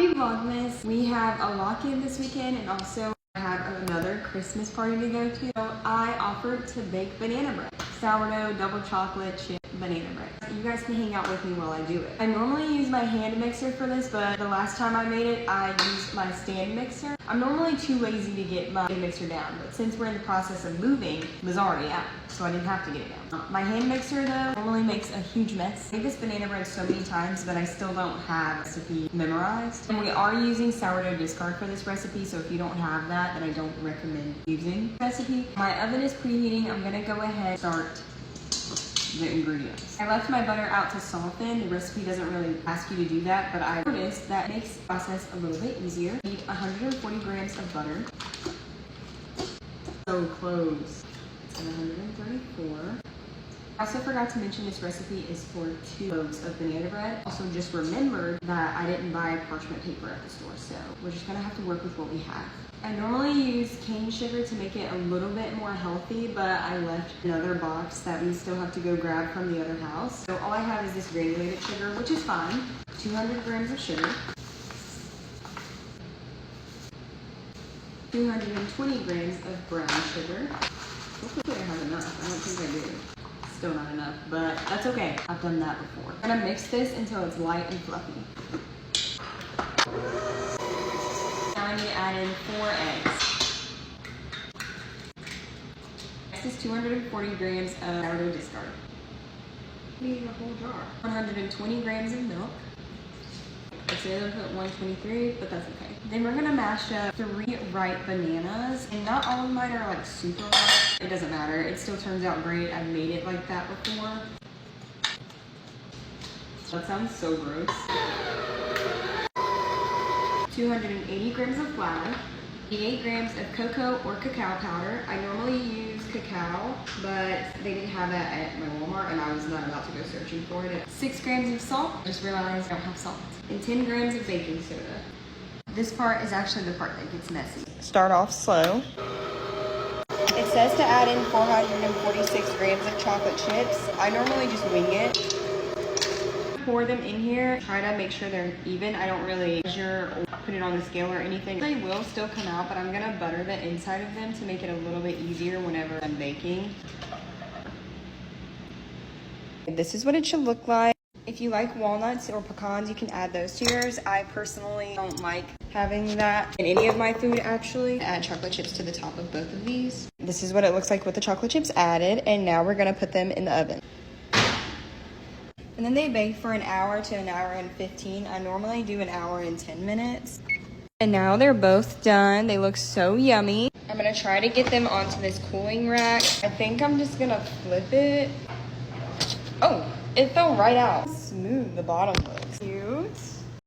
Happy Vlogmas. We have a lock-in this weekend and also I have another Christmas party to go to. So I offered to bake banana bread. Sourdough, double chocolate chip banana bread. You guys can hang out with me while I do it. I normally use my hand mixer for this, but the last time I made it, I used my stand mixer. I'm normally too lazy to get my mixer down, but since we're in the process of moving, it was already out, so I didn't have to get it down. My hand mixer though normally makes a huge mess. I made this banana bread so many times, but I still don't have the recipe memorized. And we are using sourdough discard for this recipe, so if you don't have that, then I don't recommend using the recipe. My oven is preheating. I'm gonna go ahead and start the ingredients. I left my butter out to soften. The recipe doesn't really ask you to do that, but I noticed that makes the process a little bit easier. I need 140 grams of butter. So close. It's at 134. I also forgot to mention this recipe is for 2 loaves of banana bread. Also just remembered that I didn't buy parchment paper at the store, so we're just gonna have to work with what we have. I normally use cane sugar to make it a little bit more healthy, but I left another box that we still have to go grab from the other house. So all I have is this granulated sugar, which is fine. 200 grams of sugar. 220 grams of brown sugar. Hopefully I have enough. I don't think I do. Still not enough, but that's okay. I've done that before. I'm gonna mix this until it's light and fluffy. Now I need to add in 4 eggs. Next is 240 grams of sourdough discard. I need a whole jar. 120 grams of milk. I said I put 123, but that's okay. Then we're gonna mash up 3 ripe bananas, and not all of mine are like super ripe. It doesn't matter, it still turns out great. I've made it like that before. That sounds so gross. 280 grams of flour, 88 grams of cocoa or cacao powder. I normally use cacao, but they didn't have that at my Walmart and I was not about to go searching for it. 6 grams of salt, I just realized I don't have salt. And 10 grams of baking soda. This part is actually the part that gets messy. Start off slow. It says to add in 446 grams of chocolate chips. I normally just wing it. Pour them in here, try to make sure they're even. I don't really measure or put it on the scale or anything. They will still come out, but I'm gonna butter the inside of them to make it a little bit easier whenever I'm baking. This is what it should look like. If you like walnuts or pecans, you can add those to yours. I personally don't like having that in any of my food, actually. Add chocolate chips to the top of both of these. This is what it looks like with the chocolate chips added, and now we're gonna put them in the oven. And then they bake for 1 hour to 1 hour and 15. I normally do 1 hour and 10 minutes. And now they're both done. They look so yummy. I'm gonna try to get them onto this cooling rack. I think I'm just gonna flip it. Oh, it fell right out. Smooth the bottom looks. Cute.